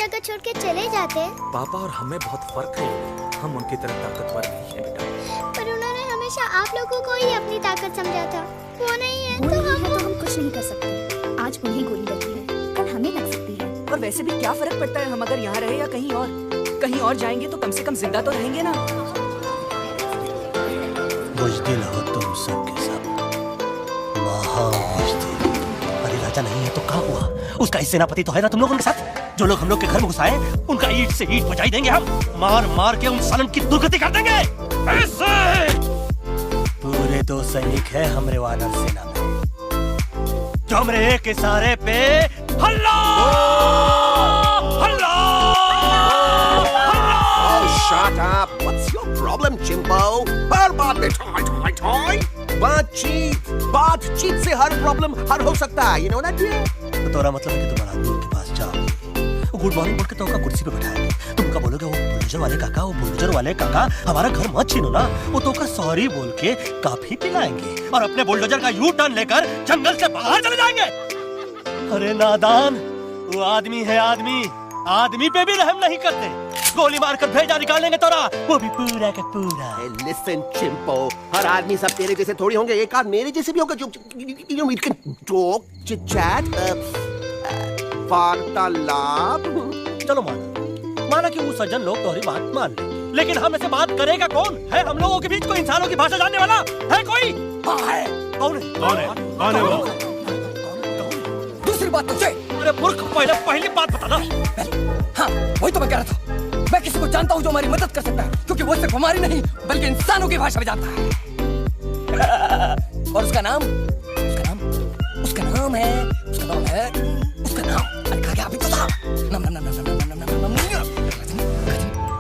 अगर छोड़ के चले जाते। पापा और हमें बहुत फर्क है, हम उनकी तरह ताकतवर नहीं है बेटा। पर उन्होंने हमेशा आप लोगों को ही अपनी ताकत समझा था। वो नहीं है तो हम कुछ नहीं कर सकते। आज उन्हें गोली लगी है, कल हमें लग सकती है। और वैसे भी क्या फर्क पड़ता है, हम अगर यहाँ रहे या कहीं और जाएंगे तो कम से कम जिंदा तो रहेंगे ना। बुज़दिल हो तुम सब के सब, महाबुज़दिल। अरे राजा नहीं है तो क्या हुआ? उसका सेनापति तो है ना तुम लोगों के साथ। जो लोग हम लोग के घर में घुसाए, उनका ईंट से ईंट बजाई देंगे हम। मार मार के उन सालन की दुर्गति कर देंगे। ऐसे पूरे 2 सैनिक है हमरे वानर सेना में, जो हमरे एक इशारे पे हल्ला हल्ला Shut up! What's your problem, Chimpo? हर बात में ठोय बातचीत से हर प्रॉब्लम हल हो सकता है। You know that? तो तोरा मतलब है कि तुम आदमी के पास जाओगे, गुड मॉर्निंग बोल के तो का कुर्सी पे बैठाएंगे, तुम का बोलोगे वो बुलडोजर वाले काका हमारा घर मत छीनो ना, वो तो का सॉरी बोल के काफी पिलाएंगे और अपने बुलडोजर का यू टर्न लेकर जंगल से बाहर चले जाएंगे। अरे नादान, वो आदमी है आदमी पे भी रहम नहीं करते, गोली मारकर भेजा निकालेंगे तोरा, वो भी पूरा का पूरा। Hey, listen, Chimpo. हर आदमी सब तेरे जैसे थोड़ी होंगे, एक आध मेरे जैसे भी होगा जो we can talk, chit chat, वार्तालाप। चलो माना कि वो सज्जन लोग तुम्हारी बात मान ले, लेकिन हम ऐसे बात करेगा कौन है? हम लोगों के बीच कोई इंसानों की भाषा जानने वाला है कोई? कौन है वो? दूसरी बात तुझे। अरे मूर्ख, पहली बात बता ना। हाँ, वही तो मैं कह रहा था। मैं किसी को जानता हूँ जो हमारी मदद कर सकता है, क्योंकि वो सिर्फ हमारी नहीं बल्कि इंसानों की भाषा भी जानता है। और उसका नाम है अरे कहा गया अभी तो था।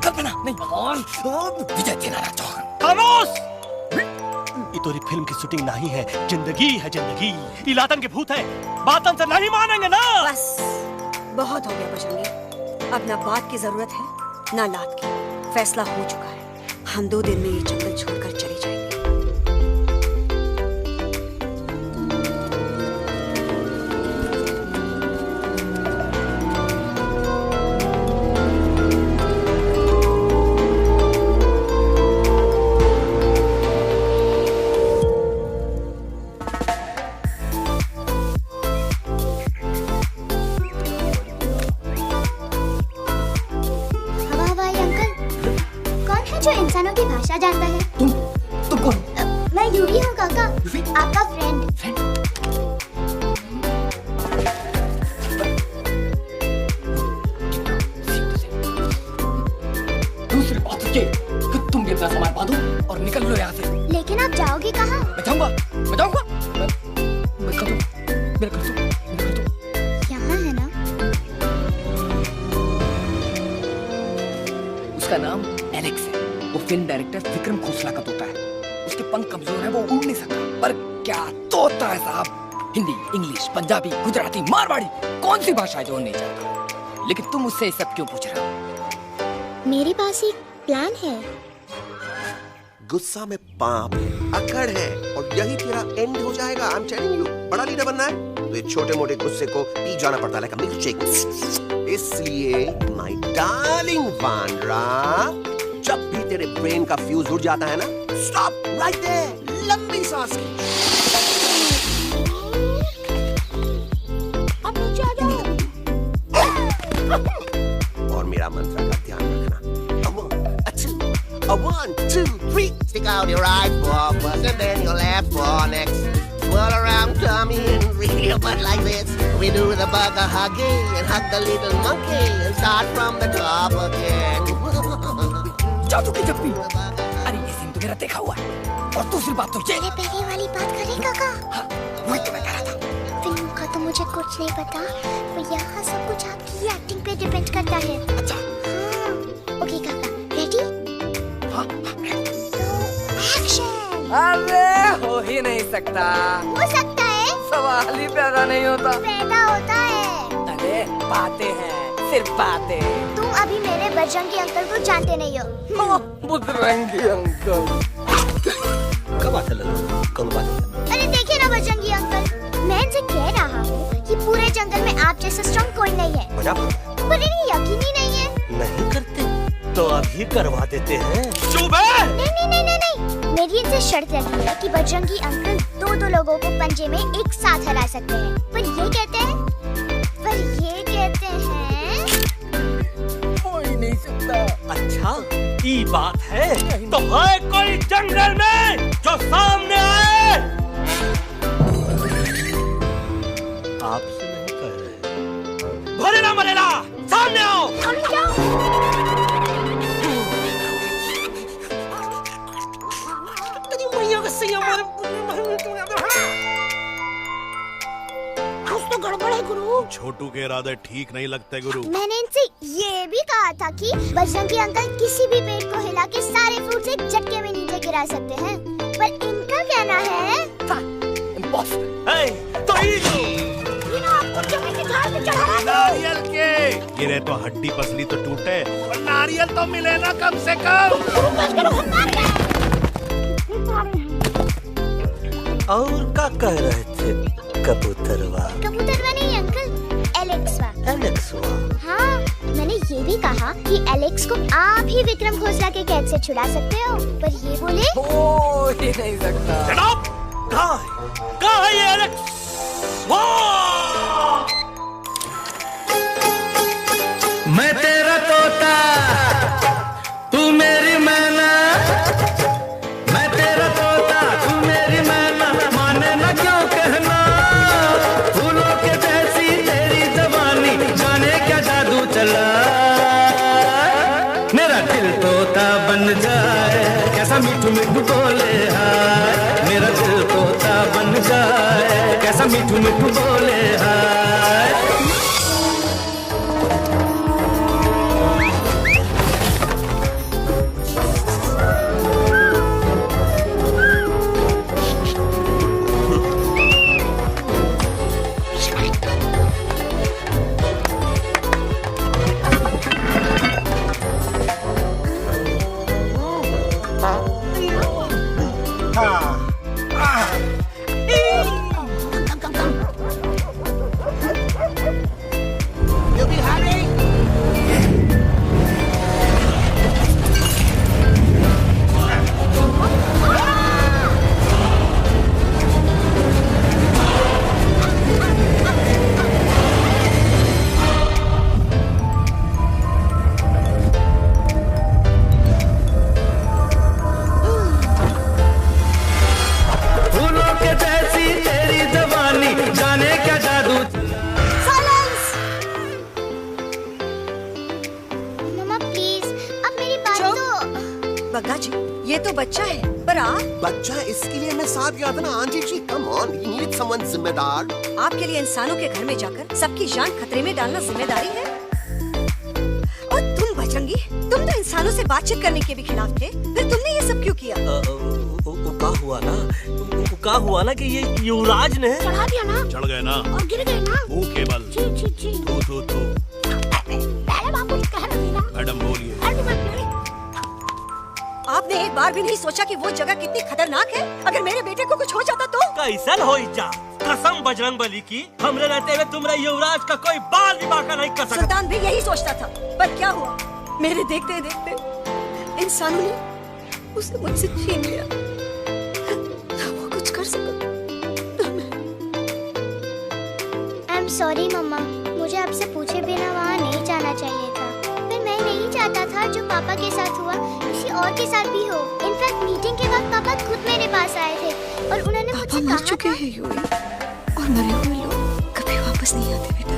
कल्पना नहीं, विजय देनाराय चौहान। खामोश! ये तोरी फिल्म की शूटिंग नहीं है, जिंदगी है जिंदगी। इलातन के भूत है, बातन से नहीं मानेंगे ना। बस बहुत हो गया बजरंगी, अब ना बात की जरूरत है ना लात की। फैसला हो चुका है, हम 2 दिन में ये जंगल छोड़कर चले जाएंगे। इंसानों की भाषा जानता है। तुम कौन? मैं यूवी हूँ काका, आपका फ्रेंड। दूसरी बात ये कि तुम भी अपना सामान बांधो और निकल लो यहाँ से। लेकिन आप जाओगे कहाँ? मैं जाऊंगा। यहाँ है ना? उसका नाम एलेक्स है। वो फिल्म डायरेक्टर विक्रम खोसला का तोता है। उसके पंख कमजोर है, वो उड़ नहीं सकता, पर क्या तोता है साहब। हिंदी, इंग्लिश, पंजाबी, गुजराती, मारवाड़ी, कौन सी भाषा है जो नहीं जानता। लेकिन तुम उससे सब क्यों पूछ रहे हो? मेरे पास एक प्लान है। गुस्सा में पाप है, अकड़ है, और यही तेरा एंड हो जाएगा। I'm telling you, बड़ा लीडर बनना है तो ये छोटे मोटे गुस्से को पी जाना पड़ता है, like a milkshake। इसलिए my darling वानरा, जब भी तेरे ब्रेन का फ्यूज उड़ जाता है ना, स्टॉप राइट देयर, लंबी सांस की। अब नीचे आ जाओ। और मेरा मंत्र का ध्यान रखना। A 1, 2, 3. Stick out your right paw first and then your left paw next. Whirl around, tummy and reel your butt like this. We do the bugger huggy and hug the little monkey and start from the top again. जादू की जप्पी। अरे ये scene तो मेरा देखा हुआ है। और दूसरी बात तो ये पहले वाली बात करें काका? हाँ, वही तो मैं कह रहा था। फिल्म का तो मुझे कुछ नहीं पता, पर यहाँ सब कुछ आपकी एक्टिंग पे डिपेंड करता है। अच्छा। हाँ, ओके काका, रेडी? हाँ, एक्शन। अरे हो ही नहीं सकता। हो सकता है। सवाल ही पैदा नहीं होता। पैदा होता है। अरे बातें हैं, सिर्फ बातें। तुम अभी मेरे बजरंगी अंकल को जानते नहीं हो। बजरंगी अंकल कब बात है? कौन बात है? अरे देखिए ना बजरंगी अंकल, मैं इनसे कह रहा हूँ कि पूरे जंगल में आप जैसा स्ट्रॉन्ग कोई नहीं है। मजाक? पर इन्हें यकीन ही करवा देते हैं। चुप है। नहीं। मेरी इनसे शर्त लगी है कि बजरंगी अंकल दो लोगों को पंजे में एक साथ हरा सकते हैं। पर ये कहते हैं हो ही नहीं सकता। अच्छा ये बात है तो है कोई जंगल में जो सामने आए। आपसे नहीं कह रहे। भरेला मरेला सामने आओ। तो गड़बड़ है गुरु। छोटू के इरादे ठीक नहीं लगते गुरु। मैंने इनसे ये भी कहा था कि बजरंगी अंकल किसी भी पेड़ को हिला के सारे फ्रूट्स एक झटके में नीचे गिरा सकते हैं, पर इनका कहना है नारियल के गिरे तो हड्डी पसली तो टूटे और नारियल तो मिले ना कम से कम। और क्या कह रहे थे? कबूतरवा नहीं अंकल, एलेक्सवा। हाँ, मैंने ये भी कहा कि एलेक्स को आप ही विक्रम खोसला के कैद से छुड़ा सकते हो, पर ये बोले हो ही नहीं सकता। जनाब कहाँ है ये एलेक्स? मैं तेरा तोता तू मेरी मैना, मैं तेरा तोता तू मेरी मैना, माने ना क्यों कहना, फूलों के जैसी तेरी जवानी, जाने क्या जादू चला, मेरा दिल तोता बन जाए, कैसा मीठू मीठू बोले हाय, मेरा दिल तोता बन जाए, कैसा मीठू मीठू बोले हाय। बग्गा जी, ये तो बच्चा है, पर आप? बच्चा इसके लिए मैं साथ गया था ना aunty ji. Come on, you need someone जिम्मेदार। आपके लिए इंसानों के घर में जाकर सबकी जान खतरे में डालना जिम्मेदारी है। और तुम बजरंगी, तुम तो इंसानों से बातचीत करने के भी खिलाफ थे, फिर तुमने ये सब क्यों किया? क्या हुआ ना कि ये युवराज ने चढ़ा दिया ना, चढ़ गए ना और गिर गए ना। मुंह केवल तू पहले बाबू कह रहे थे ना। मैडम बोलिए। आपने एक बार भी नहीं सोचा कि वो जगह कितनी खतरनाक है? अगर मेरे बेटे को कुछ हो जाता तो? कैसन हो जा? कसम बजरंग बली की, हमरे रहते हुए तुमरा युवराज का कोई बाल भी बाका नहीं कर सकता। सुल्तान भी यही सोचता था, पर क्या हुआ? मेरे देखते देखते इंसानों ने उसे मुझसे छीन लिया। ना वो कुछ कर सका। आई एम सॉरी मम्मा, मुझे आपसे पूछे बिना वहाँ नहीं जाना चाहिए था। पर मैं नहीं चाहता था जो पापा के साथ हुआ किसी और के साथ भी हो। इनफैक्ट मीटिंग के वक्त पापा खुद मेरे पास आए थे और उन्होंने मुझसे कहा मर चुके हैं यूरी, और मरे हुए लोग कभी वापस नहीं आते बेटा।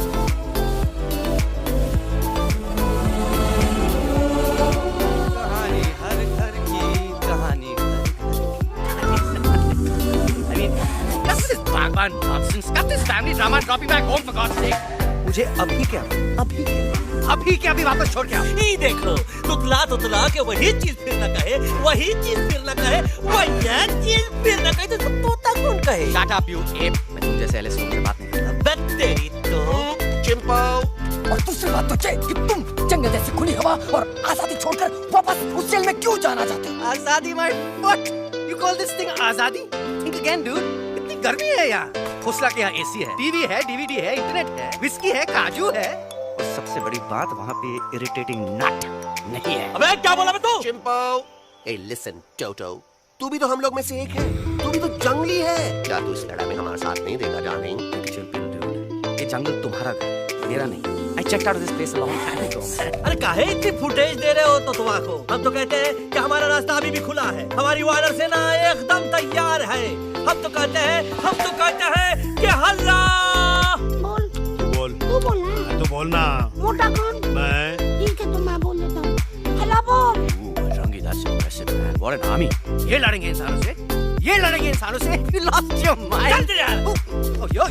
कहानी हर घर की कहानी। मुझे अभी क्या वापस छोड़ के आओ। ये देखो, तुतला के वही चीज फिर न कहे, वही चीज फिर न कहे, वही चीज फिर न कहे, तो तोता कौन कहे? Shut up, you ape। मैं तुम जैसे एलिस से बात नहीं करता। बस तेरी तो चिंपल। और दूसरी बात तो ये कि तुम जंगल जैसी खुली हवा और आजादी छोड़कर वापस उस जेल में क्यों जाना चाहते हो? आजादी my what? You call this thing आजादी? Think again, dude। इतनी गर्मी है यहाँ। खोसला के यहाँ एसी है, टीवी है, डीवीडी है, इंटरनेट है, विस्की है, काजू है, और सबसे सबसे बड़ी बात वहाँ पे इरिटेटिंग नट नहीं है। अबे क्या बोला मैं तू? चिंपो, ए लिसन टोटो, तू भी तो हम लोग में से एक है, तू भी तो जंगली है। क्या तू इस लड़ाई में हमारा साथ नहीं देगा डार्लिंग? ये जंगल तुम्हारा घर है, मेरा नहीं। I checked out this place a long time ago. अरे काहे इतनी फुटेज दे रहे हो तो तुम आंखों? हम तो कहते हैं कि हमारा रास्ता अभी भी खुला है, हमारी वानर सेना एकदम तैयार है। हम तो कहते हैं कि हल्ला। बोल तू बोलना तू बोलना। मोटा कौन? मैं ठीक है तो मैं बोल देता हूँ। हला बोल। Bajrangi, that's impressive man. What an army. ये लड़ेंगे इंसानों से, ये लड़ेंगे इंसानों से। You lost your mind. चल यार। Oh, yo.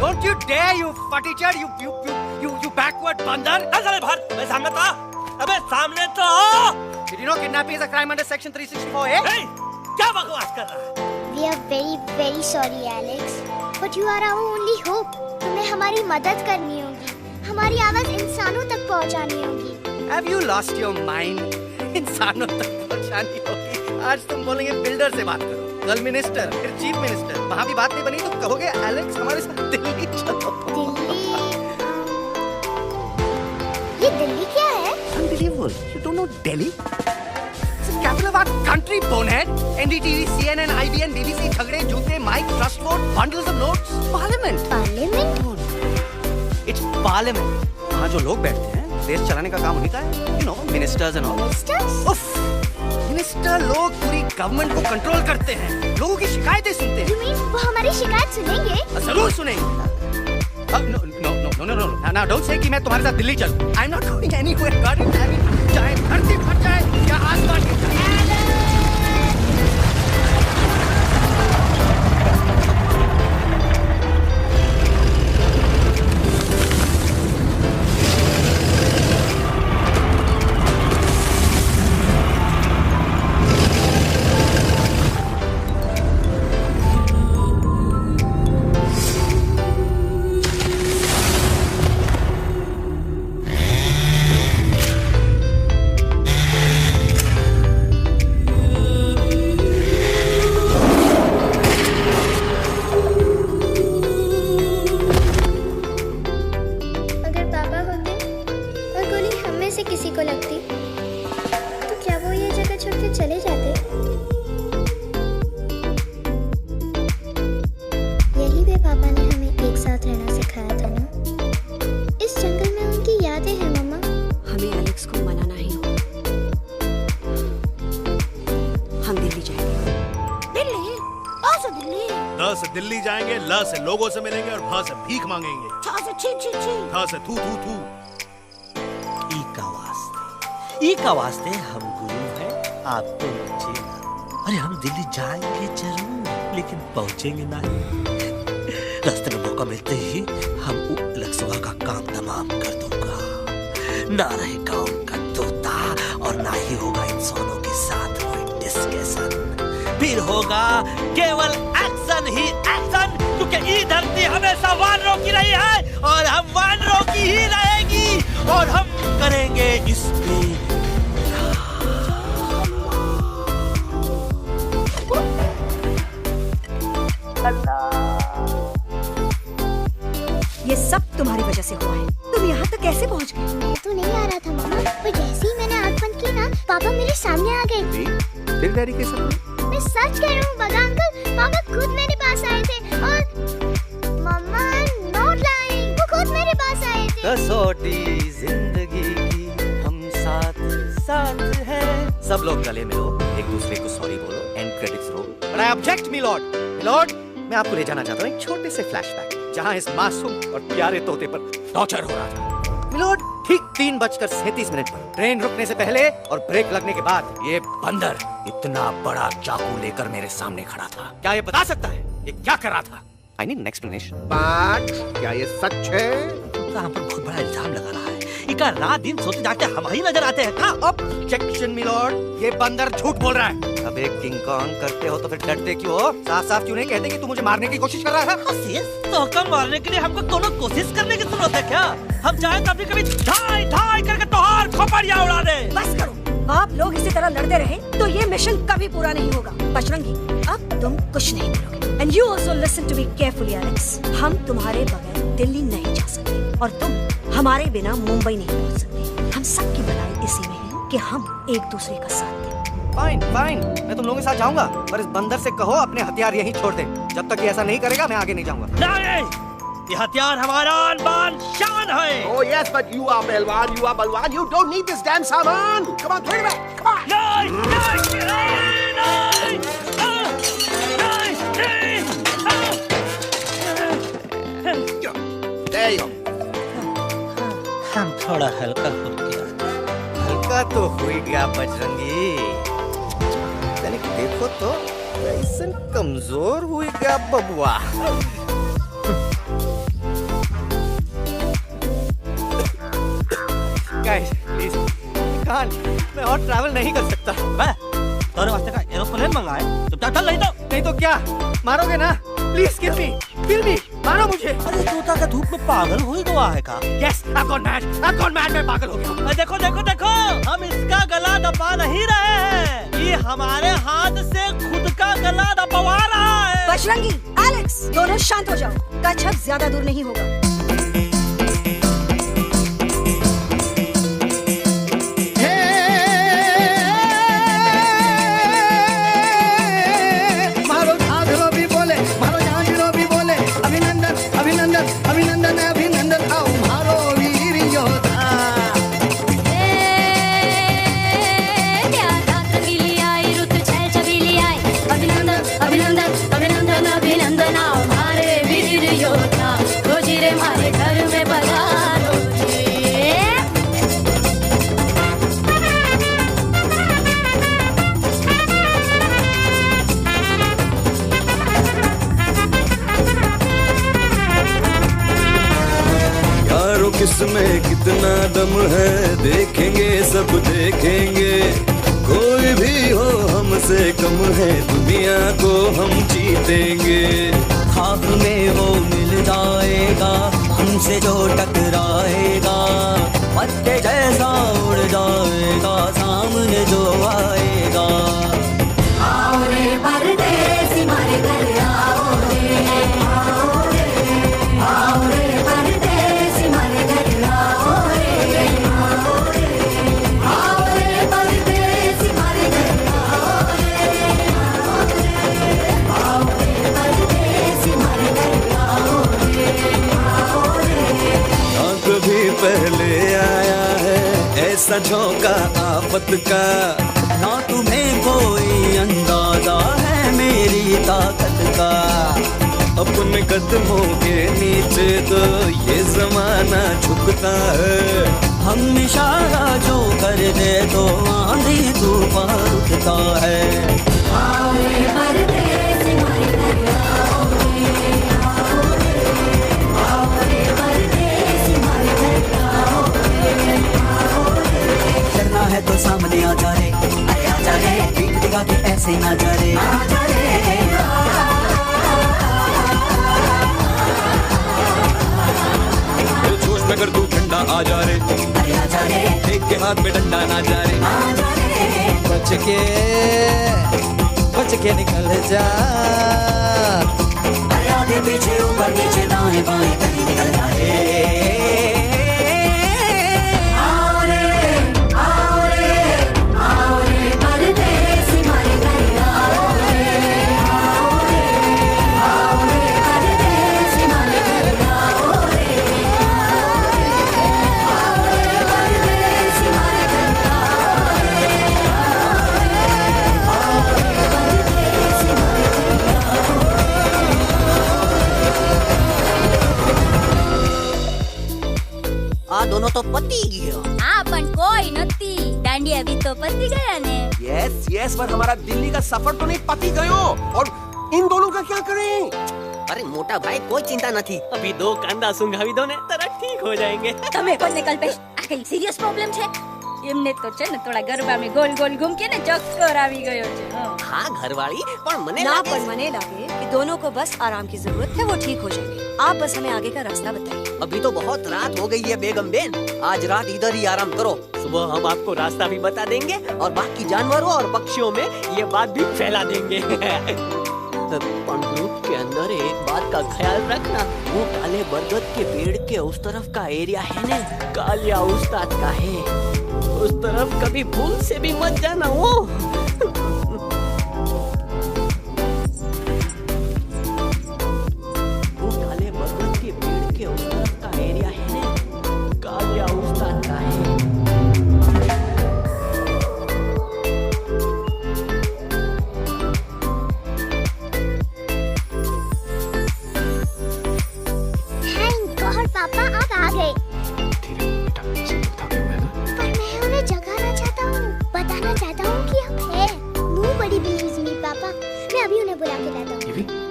Don't you dare, you fatty chad, you backward बंदर. अरे भार, मैं सामने था। अबे सामने तो आओ। Did you know kidnapping is a crime under section 364A? Hey, क्या बकवास कर रहा है? We are very very sorry Alex, but you are our only hope. तुम्हें हमारी मदद करनी होगी, हमारी आवाज इंसानों तक पहुंचानी होगी। Have you lost your mind? इंसानों तक पहुंचानी होगी। आज तुम बोलेंगे बिल्डर से बात करो, कल मिनिस्टर, फिर चीफ मिनिस्टर, वहाँ भी बात नहीं बनी तो कहोगे एलेक्स हमारे साथ दिल्ली चलो। दिल्ली? ये दिल्ली क्या है? Unbelievable. You don't know Delhi? It's the capital of our country, bonehead. NDTV, CNN, IBN, BBC, झगड़े, जूते, mike, trust vote, bundles of notes, parliament. Parliament? It's parliament. वहाँ जो लोग बैठते हैं, देश चलाने का काम उन्हीं का है. You know, ministers and all. Ministers? उफ, मिनिस्टर लोग पूरी गवर्नमेंट को कंट्रोल करते हैं, लोगों की शिकायतें सुनते You हैं. mean वो हमारी शिकायत सुनेंगे? जरूर सुनेंगे. No. Now don't say कि मैं तुम्हारे साथ दिल्ली चलूं. I'm not going anywhere. God, चाहे धरती फट जाए या आसमान गिर जाए. अगर पापा होते और गोली हम में से किसी को लगती तो क्या वो ये जगह छोड़कर चले जाते? यही वे पापा ने हमें एक साथ रहना सिखाया था ना। इस जंगल में उनकी यादें हैं मम्मा। हमें एलेक्स को मनाना ही होगा। हम दिल्ली जाएंगे। दिल्ली? आ से दिल्ली? द से दिल्ली जाएंगे, ल से लोगों से मिलेंगे और भ से भीख मांगेंगे, छा से छी छी छी। थ से थू थू थू। ई का वास्ते हम गुरु हैं, आप तो बच्चे ना। अरे हम दिल्ली जाएंगे जरूर, लेकिन पहुंचेंगे नहीं। रास्ते में मौका मिलते ही हम लक्ष्वा का काम तमाम कर दूंगा। ना रहेगा उनका तोता और ना ही होगा इंसानों के साथ कोई डिस्कशन। फिर होगा केवल एक्शन ही एक्शन, क्योंकि ये धरती हमेशा वानरों की रही है और हम वानरों की ही रहेगी, और हम करेंगे इस पे ये सब तुम्हारी वजह से हुआ है। तुम यहाँ तक कैसे पहुँच गए? मैं तो नहीं आ रहा था मम्मा, पर जैसे ही मैंने आँख बंद की ना, पापा मेरे सामने आ गए। फिर डैडी कैसे हुआ? मैं सच कह रहा हूँ बगा अंकल, पापा खुद मेरे पास आए थे और मम्मा नॉट लाइंग, वो खुद मेरे पास आए थे। कसौटी जिंदगी की हम साथ साथ हैं. सब लोग गले मिलो, एक दूसरे को सॉरी बोलो, and credits roll. But I object milord, मैं आपको ले जाना चाहता हूँ एक छोटे से फ्लैशबैक जहाँ इस मासूम और प्यारे तोते पर टॉर्चर हो रहा था. मिलॉर्ड, ठीक 3:37 पर ट्रेन रुकने से पहले और ब्रेक लगने के बाद ये बंदर इतना बड़ा चाकू लेकर मेरे सामने खड़ा था. क्या ये बता सकता है ये क्या कर रहा था? I need an explanation. बात क्या ये सच है? हम पर बहुत बड़ा इल्जाम लगा रहा है। इका रात दिन सोते जागते हम ही नजर आते हैं। हाँ, ऑब्जेक्शन मिलॉर्ड, ये बंदर झूठ बोल रहा है. अबे किंग कॉन्ग करते हो तो फिर डरते क्यों हो? साफ साफ क्यों नहीं कहते कि तू मुझे मारने की कोशिश कर रहा था? तो हम मारने के लिए हमको दोनों कोशिश करने की जरूरत है क्या? हम चाहे कभी कभी ढाई ढाई करके तोहार खोपड़ियां उड़ा दे। बस करो, आप लोग इसी तरह लड़ते रहे तो ये मिशन कभी पूरा नहीं होगा. बजरंगी, अब तुम कुछ नहीं बोलोगे. And you also listen to me carefully Alex. हम तुम्हारे बगैर दिल्ली नहीं जा सकते. और तुम हमारे बिना मुंबई नहीं पहुंच सकते। हम सबकी भलाई इसी में है कि हम एक दूसरे का साथ दें। फाइन फाइन, मैं तुम लोगों के साथ जाऊंगा, पर इस बंदर से कहो अपने हथियार यहीं छोड़ दे। जब तक ये ऐसा नहीं करेगा मैं आगे नहीं जाऊंगा। नहीं, ये हथियार हमारा आन-बान शान है। Oh yes, but you are Belwan, you are Balwan. You don't need this damn saman. Come on, throw it back. Come on. नहीं, नहीं, नहीं, There you go. हम थोड़ा हल्का हो गया। हल्का तो हुई गया बजरंगी, तनिक देखो तो कैसन कमजोर हुई गया बबुआ। गाइस प्लीज, मैं और ट्रैवल नहीं कर सकता। तोरे वास्ते का एरोप्लेन मंगाए, चुपचाप चल, नहीं तो क्या मारोगे ना? प्लीज किल मी, मारो मुझे। अरे तोता का धूप में पागल हुई तो है का? यस, I've gone mad, मैं पागल हो गया। देखो देखो देखो, हम इसका गला दबा नहीं रहे हैं, ये हमारे हाथ से खुद का गला दबवा रहा है। बजरंगी, एलेक्स, दोनों शांत हो जाओ। कच्छप ज्यादा दूर नहीं होगा। किसमें कितना दम है देखेंगे, सब देखेंगे। कोई भी हो हमसे कम है, दुनिया को हम जीतेंगे। खाक में वो मिल जाएगा हमसे जो टकराएगा, पत्ते जैसा उड़ जाएगा सामने जो आएगा। आओ रे परदेसी हमारे घर आओ रे, आओ रे, आओ रे परदेसी हमारे घर आओ रे, आओ रे, आओ रे परदेसी हमारे घर आओ रे, आओ रे, आओ रे परदेसी हमारे घर आओ रे, आओ रे। ना कभी पहले आया है ऐसा झोंका आफत का, ना तुम्हें कोई अंदाजा है मेरी ताकत का। अपने कदमों के नीचे तो ये जमाना झुकता है। हम इशारा जो कर दे तो आंधी तूफान उठता है। आओ रे परदेसी हमारे घर आओ रे, आओ रे, आओ रे परदेसी हमारे घर आओ रे, आओ रे। डरना है तो सामने आ जा रे, अरे आ जा रे, पीठ दिखा के ऐसे ना जा रे, आ जा रे। जोश में कर तू ठंडा आ जा रे, अरे आ जा रे, एक के हाथ में डंडा ना जा रे। आ जा रे, बच के निकल जा। अरे आगे पीछे ऊपर नीचे दाएं बाएं कहीं निकल जा रे। आओ रे, आओ रे, आओ रे परदेसी हमारे घर आओ रे, आओ रे, आओ रे परदेसी हमारे घर आओ रे, आओ रे परदेसी हमारे घर आओ रे, आओ रे परदेसी हमारे आ दोनों तो पति गया। हाँ पण कोई नती, दांडी अभी तो पति गया ने। यस यस, पर हमारा दिल्ली का सफर तो नहीं पति गयो, और इन दोनों का क्या करें? अरे मोटा भाई कोई चिंता नहीं, अभी 2 कांदा सुंघावी दो ने तरह ठीक हो जाएंगे। તમે કોને કલ્પેશ આ કઈ સિરિયસ પ્રોબ્લેમ છે? એમને તો છે ને થોડા ગરબામાં ગોલ ગોલ ઘૂમ કે ને ચક્કર આવી ગયો છે। हाँ घर वाली, पर मने ना पर मने लगे कि दोनों को बस आराम की जरूरत है, वो ठीक हो जाएंगे। आप बस हमें आगे का रास्ता बताइए। अभी तो बहुत रात हो गई है बेगम बेन, आज रात इधर ही आराम करो, सुबह हम आपको रास्ता भी बता देंगे और बाकी जानवरों और पक्षियों में ये बात भी फैला देंगे। ग्रुप के अंदर एक बात का ख्याल रखना, वो काले बरगद के पेड़ के उस तरफ का एरिया है ना, कालिया उस्ताद का है, उस तरफ कभी भूल से भी मत जाना। वो काले बरगद के पेड़ के उस तरफ का एरिया है ना, कालिया उस्ताद का है। पापा आप आ गए। पर मैं उन्हें जगाना चाहता हूँ, बताना चाहता हूँ कि आप हैं। Nobody believes me, पापा। मैं अभी उन्हें बुला के लाता हूँ।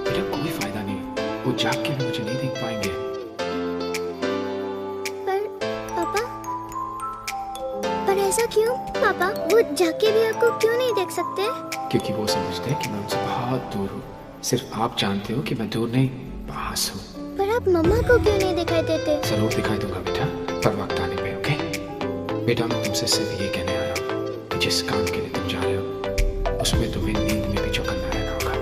बेटा कोई फायदा नहीं, वो जाग के भी मुझे नहीं देख पाएंगे। पर ऐसा क्यों पापा? वो जाग के भी आपको क्यों नहीं देख सकते? क्योंकि वो समझते हैं कि मैं उनसे बहुत दूर हूँ। सिर्फ आप जानते हो कि मैं दूर नहीं, पास हूँ। पर आप मम्मा को क्यों नहीं दिखाई देते? जरूर दिखाई दूंगा बेटा, पर वक्त आने पे। ओके बेटा, मैं तुमसे सिर्फ ये कहने आया हूँ कि जिस काम के लिए तुम जा रहे हो उसमें तुम्हें नींद में भी चौकन्ना रहना होगा,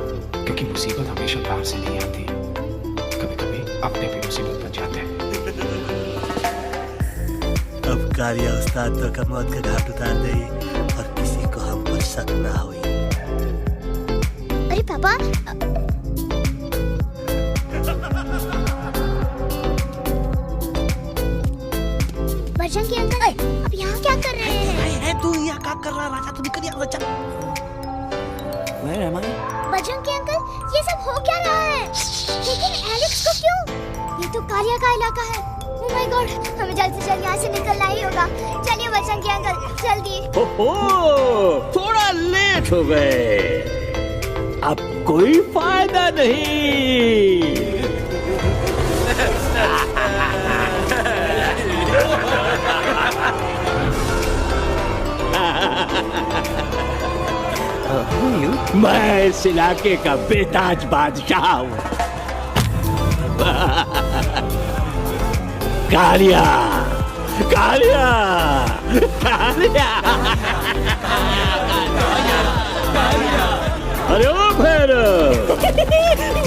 क्योंकि मुसीबत हमेशा बाहर से नहीं आती, कभी कभी अपने भी मुसीबत बन जाते हैं। अब कालिया उस्ताद तो का मौत का घाट उतार दे और किसी को हम पर शक ना हुई। अरे पापा, बजरंगी अंकल अब यहाँ क्या कर रहे हैं? तू यहाँ क्या कर रहा है राजा? तू निकल यहाँ से, चल। बजरंगी अंकल, ये सब हो क्या रहा है? लेकिन एलेक्स को क्यों? ये तो कालिया का इलाका है। ओह माय गॉड, हमें जल्द से जल्द यहाँ से निकलना ही होगा। चलिए बजरंगी अंकल, जल्दी। ओहो, थोड़ा लेट हो गए, अब कोई फायदा नहीं। मैं इस इलाके का बेताज बादशाह हूँ। कालिया, कालिया, कालिया। अरे ओ भैरव।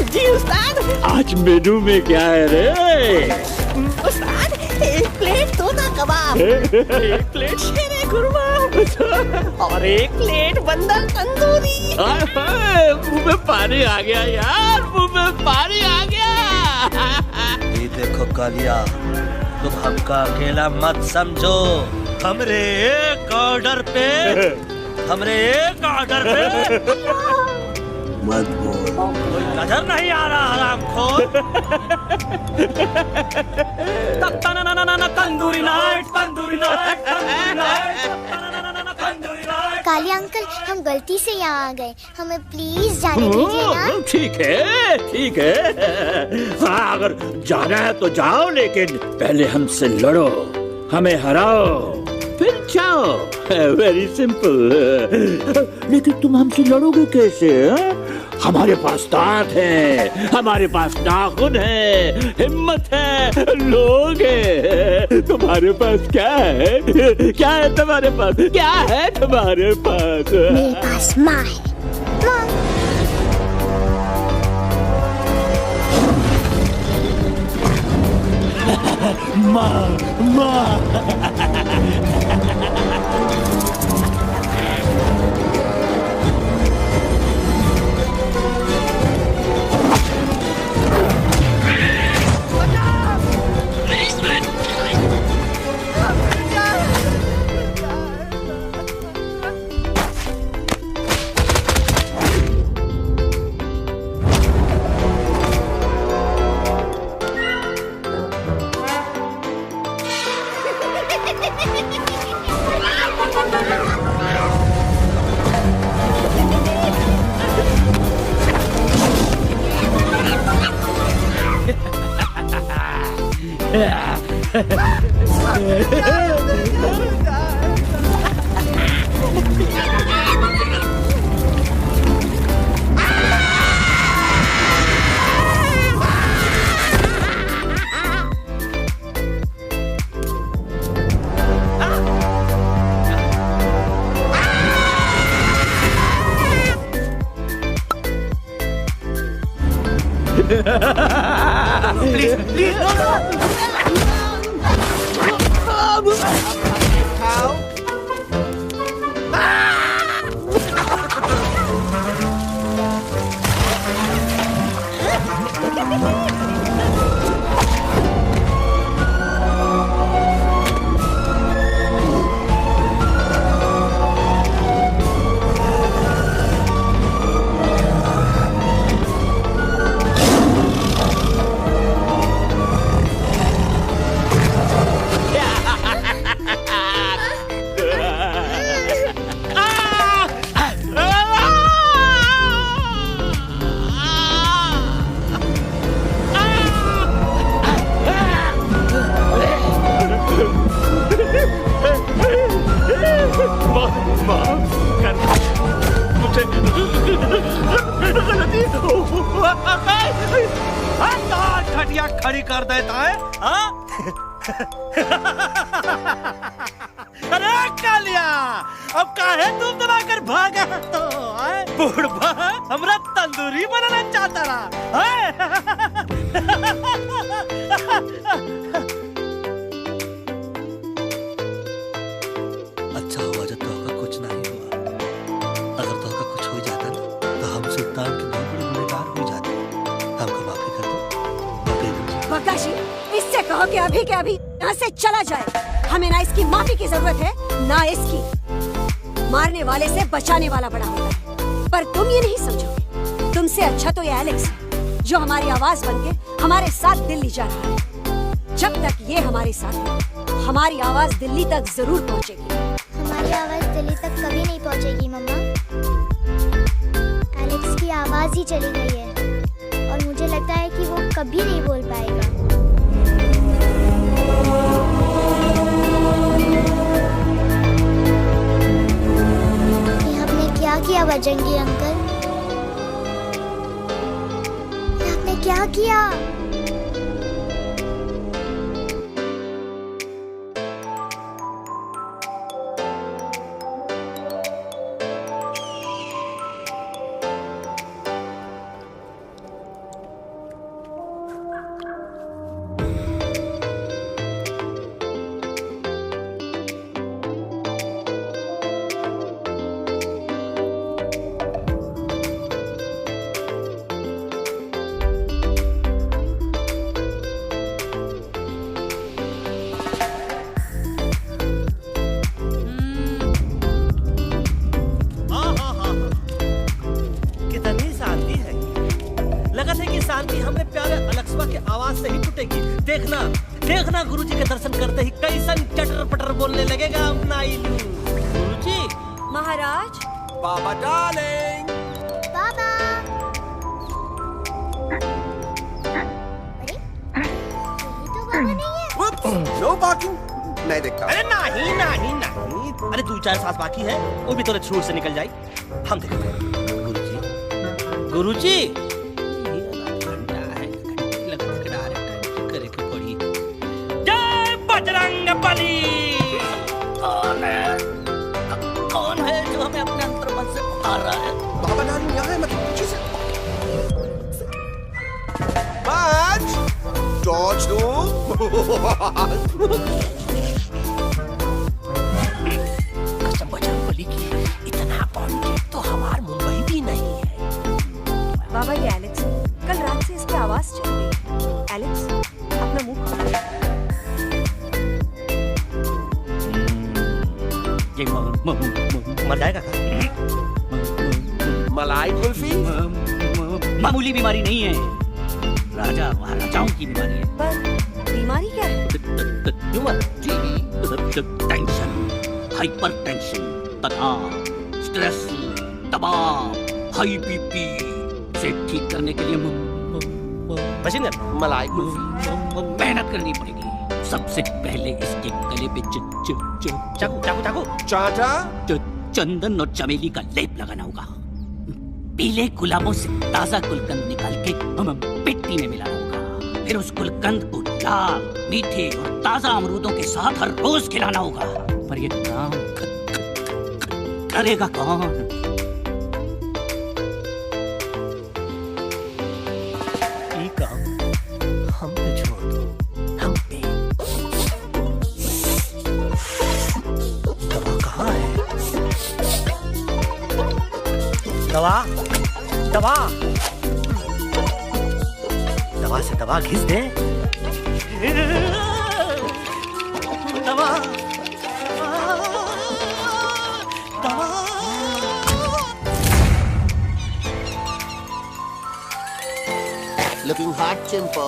जी उस्ताद। आज मेनू में क्या है रे? उस्ताद, एक प्लेट तोता कबाब, एक प्लेट शेरे खुरमा और एक प्लेट बंदर तंदूरी। मुंह में पानी आ गया यार, मुंह में पानी आ गया। ये देखो कालिया, तुम हमका अकेला मत समझो। हमरे एक ऑर्डर पे मत बोल। कोई नजर नहीं आ रहा हरामखोर। Tandoori night, tandoori night, tandoori night. Kaliya uncle, हम गलती से यहाँ आ गए, हमें प्लीज जाने दीजिए ना। ठीक है, ठीक है। हाँ, अगर जाना है तो जाओ, लेकिन पहले हमसे लड़ो, हमें हराओ, फिर जाओ। Very simple. लेकिन तुम हमसे लड़ोगे कैसे? हमारे पास दांत है, हमारे पास नाखून है, हिम्मत है, लोग है। तुम्हारे पास क्या है? क्या है तुम्हारे पास? क्या है तुम्हारे पास? मेरे पास माँ है। माँ, माँ। प्लीज प्लीज खटिया खड़ी कर देता है हाँ? अरे कालिया अब काहे तुम दबाकर भागा तो बुढ़बा हमरा तंदूरी बनाना चाहता रहा अच्छा हुआ जब तो कुछ नहीं हुआ। अगर तो कुछ हो जाता ना तो हम सुल्तान के बहुत बड़े गुनहगार हो जाते। हमको माफी कर दो। बकाशी, इससे कहो कि अभी के अभी यहाँ से चला जाए। हमें ना इसकी माफी की जरूरत है ना इसकी। मारने वाले से बचाने वाला बड़ा होता है, पर तुम ये नहीं समझोगे। तुमसे अच्छा तो ये एलेक्स है, जो हमारी आवाज बनके हमारे साथ दिल्ली जा रहा है। जब तक ये हमारे साथ है, हमारी आवाज दिल्ली तक जरूर पहुँचेगी। हमारी आवाज दिल्ली तक कभी नहीं पहुंचेगी मम्मा। एलेक्स की आवाज ही चली गई है और मुझे लगता है कि वो कभी नहीं बोल पाएगा। ये हमने क्या किया बजरंगी अंकल? ये हमने क्या किया? देखना देखना गुरुजी के दर्शन करते ही कैसन चटर पटर बोलने लगेगा अपना इल्लू। गुरुजी महाराज, बाबा डार्लिंग, बाबा। अरे ये तो बाबा नहीं है। No parking. मैं देखता हूँ। अरे नहीं नहीं नहीं, अरे 2-4 सांस बाकी है, वो भी थोड़े छूट से निकल जाए। हम देखते हैं। गुरुजी गुरुजी बजरंगबली। कौन है जो हमें अपने अंतर्मन से पुकार रहा है? बाबा डार्लिंग यहाँ है, मतलब पीछे से। बाज, टॉर्च दो। कसम बजरंगबली की, इतना पॉइंट तो हमार मुंबई भी नहीं है। बाबा ये एलेक्स, कल रात से इसकी आवाज चल रही। एलेक्स, अपना मुंह खोलो। मर जाएगा। मलाई कुल्फी मामूली बीमारी नहीं है, राजा महाराजाओं की बीमारी है। पर बीमारी क्या है? टेंशन, हाइपर टेंशन, तनाव, स्ट्रेस, दबाव, हाई बीपी से ठीक करने के लिए मलाई कुल्फी मेहनत करनी पड़ेगी। सबसे पहले इसके गले पे चाकू चाकू चाकू चाचा चंदन और चमेली का लेप लगाना होगा। पीले गुलाबों से ताजा गुलकंद निकाल के मिट्टी में मिलाना होगा। फिर उस गुलकंद को लाल, मीठे और ताजा अमरूदों के साथ हर रोज खिलाना होगा। पर ये काम करेगा कौन? दवा दवा दवा से दवा घिस दे। दवा दवा। Looking hot, Chimpo.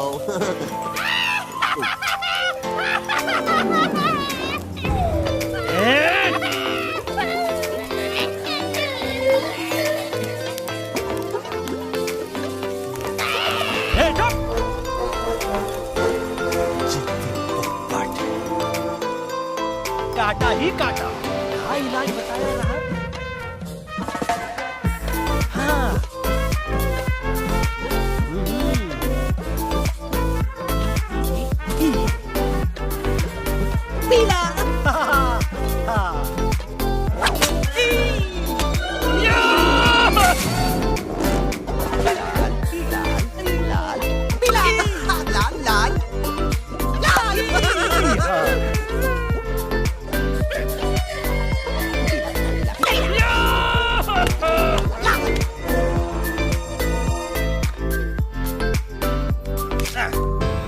काटा ही काटा। हाँ, इलाज बताया रहा। हाँ। पीला। हाँ।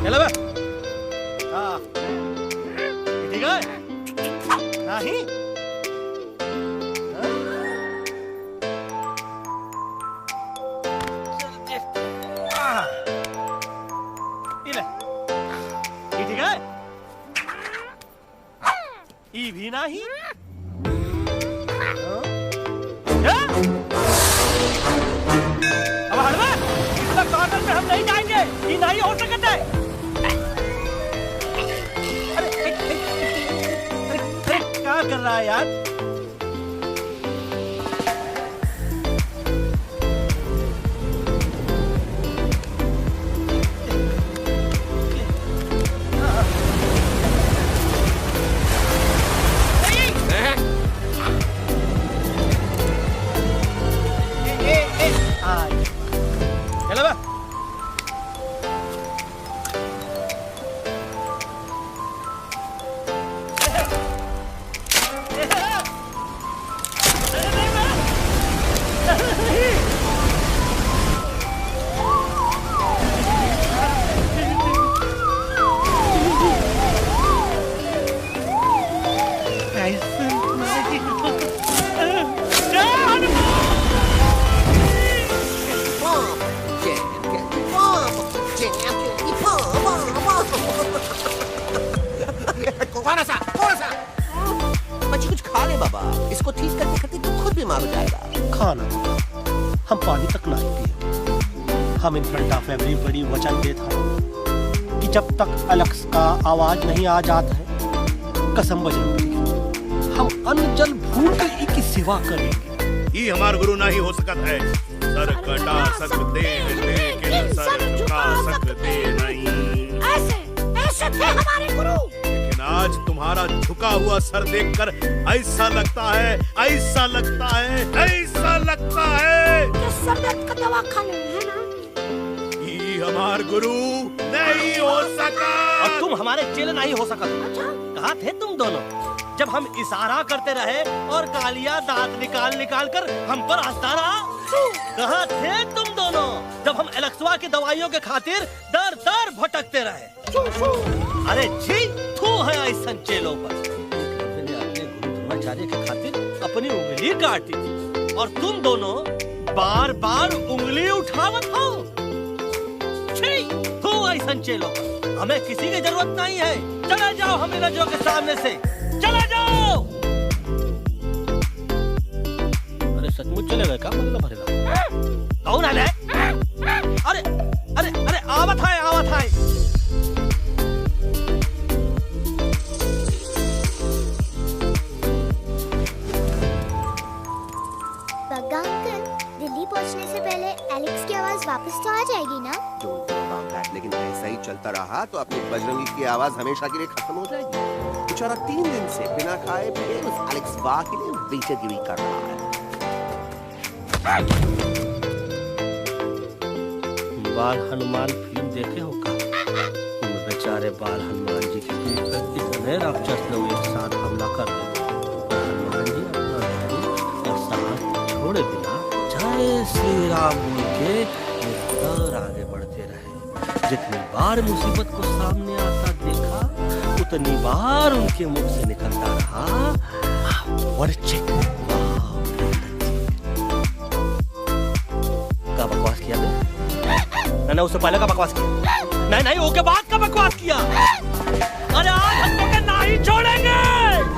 चलो बे। हाँ। ठीक है? नहीं? हाँ? हाँ। ये ले। ये ठीक है? ये भी नहीं? हाँ? क्या? अब हटवा। इतना कॉर्नर में हम नहीं जाएंगे। ये नहीं हो सकता है। क्या कर रहा है यार? चलो बा। बच्ची कुछ खा ले बाबा, इसको ठीक करके करके तू खुद बीमार हो जाएगा। खाना हम पानी तक नहीं पिए। हम इन फ्रंट ऑफ एवरीबॉडी वचन देता है कि जब तक एलेक्स का आवाज नहीं आ जाता है, कसम बजरंगी की, हम अन्न जल भूल कर इनकी सेवा करेंगे। ये हमार गुरु नहीं हो सकता है। सर कटा सकते हैं लेकिन सर झुका सकते नहीं। ऐसे थे हमारे गुरु। लेकिन आज तुम्हारा झुका हुआ सर देखकर ऐसा लगता है, ऐसा लगता है, ऐसा लगता है कि सर दर्द का दवा खा ले, है ना? ये हमार गुरु नहीं हो सका। और तुम हमारे चेले नहीं हो सका। अच्छा? कहाँ थे तुम दोनों जब हम इशारा करते रहे और कालिया दांत निकाल निकाल कर हम पर हंसता रहा? कहाँ थे तुम दोनों जब हम एलेक्सवा की दवाइयों के खातिर दर दर भटकते रहे? अरे छी, थू है ऐसा चेलों पर। अपने गुरु द्रोणाचार्य के खातिर अपनी उंगली काटी थी और तुम दोनों बार बार उंगली उठावत हो। छी, थू ऐसा चेलों पर। हमें किसी की जरूरत नहीं है। चले जाओ हम नजरों के सामने से, चले जाओ। अरे सचमुच चले गए क्या? मतलब भरेगा कौन है? अरे अरे अरे आवत है, आवत है। बग्गा अंकल, दिल्ली पहुंचने से पहले एलेक्स की आवाज वापस तो आ जाएगी ना? लेकिन ऐसा ही चलता रहा तो अपनी बजरंगी की आवाज हमेशा के लिए खत्म हो जाएगी। बेचारा 3 दिन से बिना खाए पिए उस एलेक्स वाह के लिए बेचैनी कर रहा है। बाल हनुमान फिल्म देखे हो का? तुम बेचारे बाल हनुमान जी के पीठ पर इतने राक्षस लोग एक साथ हमला कर दिए। हनुमान जी अपना धनुष और साहस छोड़े बिना जा जय श्री राम बोल के निरंतर आगे बढ़ते रहे। जितनी बार मुसीबत को सामने आता देखा उतनी बार उनके मुख से निकलता रहा का बकवास किया ना उससे पहले का बकवास किया नहीं उसके बाद का बकवास किया। अरे आज हम लोग नहीं छोड़ेंगे,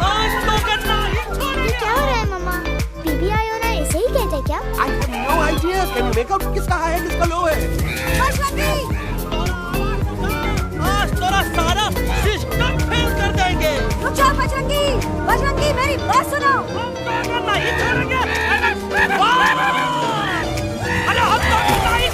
आज लोग नहीं छोड़ेंगे। क्या हो रहा है मम्मा? बीबी आई हो ना ऐसे ही कहते क्या? I have no idea. Can you make out किसका है किसका लो है? आज तोरा सारा सिस्टम फेल कर देंगे। रुक जाओ बजरंगी, बजरंगी मेरी बात सुनो। नहीं छोड़ेंगे। अरे हम तो नहीं।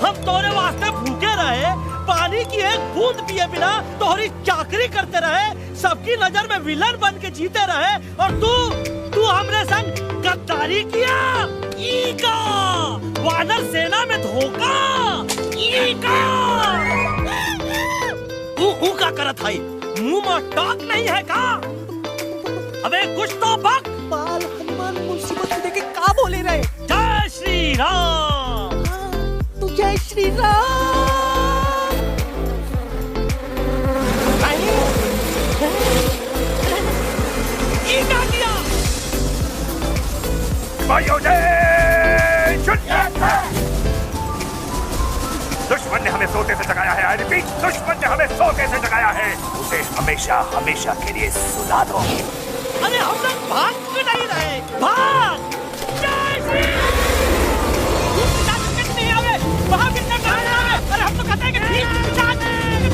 हम तोरे वास्ते भूखे रहे, पानी की एक बूंद पिए बिना तोहरी चाकरी करते रहे, सबकी नजर में विलन बन के जीते रहे, और तू हमरे संग गद्दारी किया। ईका वानर सेना में धोखा। ईका तू का करत है? मुंह में टाक नहीं है का? अबे कुछ तो बक। बाल हनुमान मुसीबत में देखे का बोले रहे? जय श्री राम। तू जय श्री राम। ये क्या किया? दुश्मन ने हमें सोते से जगाया है। आई रिपीट, दुश्मन ने हमें सोते से जगाया है। उसे हमेशा हमेशा के लिए सुला दो। अरे हम लोग भाग क्यों नहीं रहे? भाग! जय श्री नहीं आवे, वहाँ कितने गाने आवे? अरे हम तो कहते हैं कि ठीक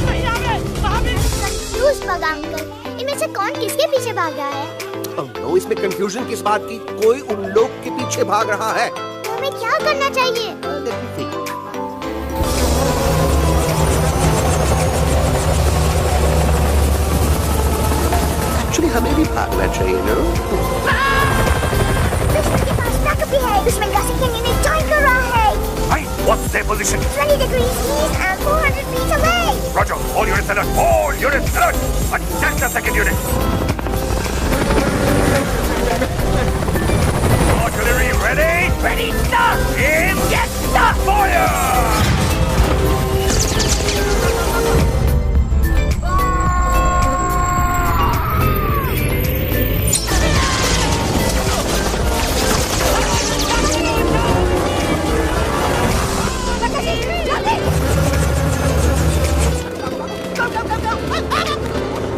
नहीं आवे, वहाँ भी कंफ्यूज बगा अंकल, इनमें से कौन किसके पीछे भाग रहा है? नो, इसमें कंफ्यूजन किस बात की? कोई उन लोग के पीछे भाग रहा है। तो हमें क्या करना चाहिए? एक्चुअली हमें भी भागना चाहिए ना? दुश्मन के पास ताकत भी है। दुश्मन का सेकंड यूनिट जॉइन कर रहा है। What's their position? 20 degrees east and 400 feet away. Roger, all units alert. All units alert. Attack the second unit. Artillery ready? Ready, start! Aim, get, start! Fire!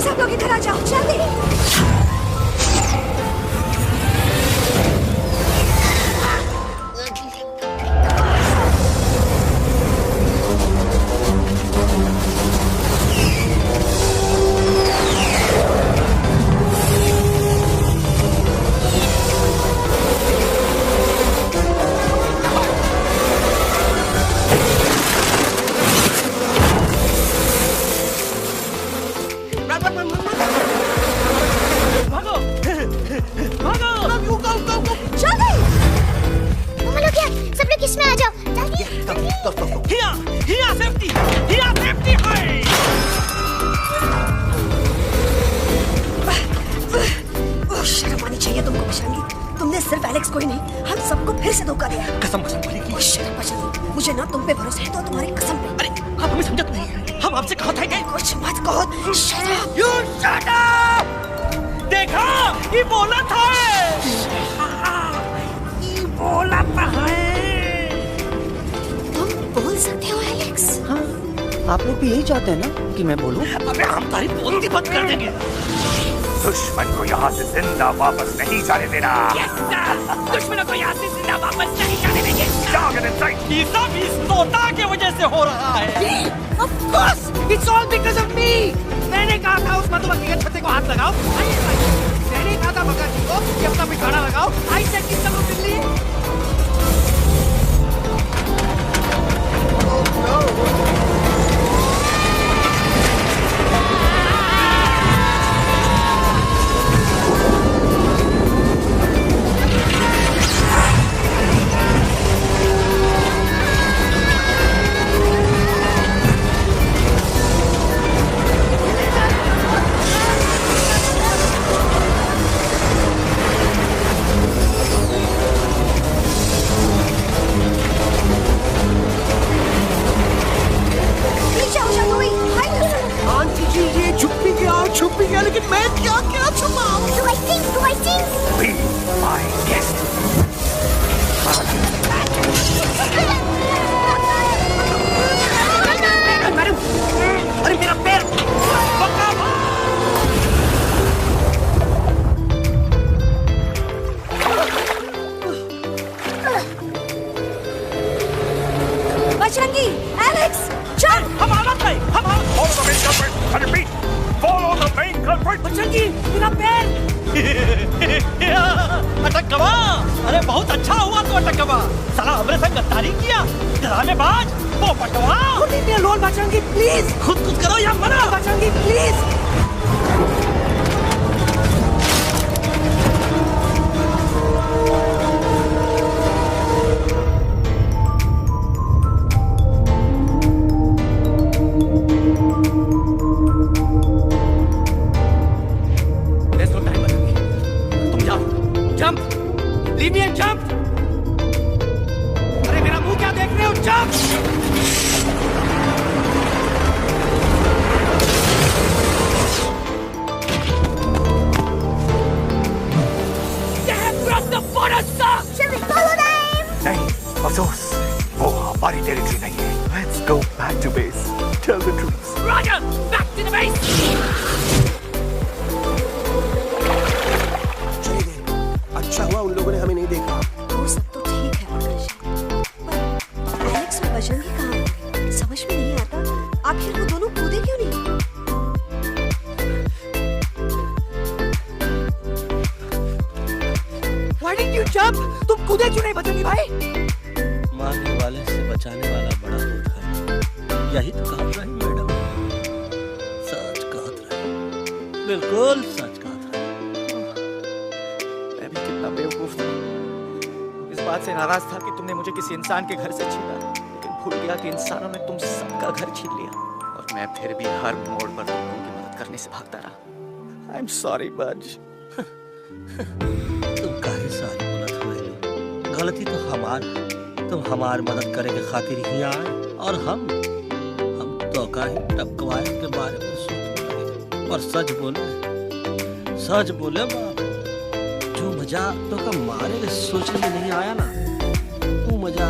सब लोग इधर आ जाओ, जल्दी। शर्म आनी चाहिए तुमको बजरंगी, तुमने सिर्फ एलेक्स को ही नहीं हम सबको फिर से धोखा दिया। कसम बोलेगी। बजरंगी, मुझे ना तुम पे भरोसा है तो तुम्हारी कसम पे। अरे आप हमें समझत नहीं है, हम आपसे कहा था कि कुछ मत कहो। Shut up! You shut up! देखा, ये बोला था। ये बोला था। तुम बोल सकते हो एलेक्स? हाँ, आप लोग भी यही चाहते हैं ना कि मैं बोलूं? अबे हम तारी बोलती बंद कर देंगे। दुश्मन को यहाँ से जिंदा वापस नहीं जाने देना। दुश्मनों को यहाँ से जिंदा वापस नहीं जाने देंगे। ये सब इस तोता की वजह से हो रहा है। Of course, it's all because of me. मैंने कहा था उस मधुमक्खी के छत्ते को हाथ लगाओ। मैंने कहा था भगत जी को कि अपना पिछाड़ा लगाओ। I said कि चलो दिल्ली। अटकवा, अरे बहुत अच्छा हुआ तो अटकवा। साला हमरे संग गद्दारी किया, ड्रामेबाज, पोपटवा। Loan बचाऊंगी please. खुद करो या मना। बचाऊंगी प्लीज। अफसोस, वो हमारी टेरिटरी नहीं है। Let's go back to base. Tell the truth. Roger, back to the base. चले गए। अच्छा हुआ उन लोगों ने हमें नहीं देखा। वो सब तो ठीक है प्रकाश, पर एलेक्स और बजरंगी कहाँ होंगे? समझ में नहीं आता आखिर वो दोनों कूदे क्यों नहीं? Why didn't you jump? तुम कूदे क्यों नहीं बजरंगी भाई? मारने वाले से बचाने वाला बड़ा होता है, यही तो कहत रही मैडम। सच कहत रही, बिल्कुल सच कहत रही। मैं भी कितना बेवकूफ था। इस बात से नाराज था कि तुमने मुझे किसी इंसान के घर से छीना, लेकिन भूल गया कि इंसानों ने तुम सबका घर छीन लिया, और मैं फिर भी हर मोड़ पर तुमको की मदद करने से भागता रहा। I'm sorry, बज। तुम काहे सारी बोलत हुए लो? गलती तो हमार है। तुम हमार मदद करे के खातिर ही आए, और हम तो काहे टपकवाए के बारे में सोच रहे। और सच बोले बाप, जो मजा तो का मारे के सोचने में नहीं आया ना, वो मजा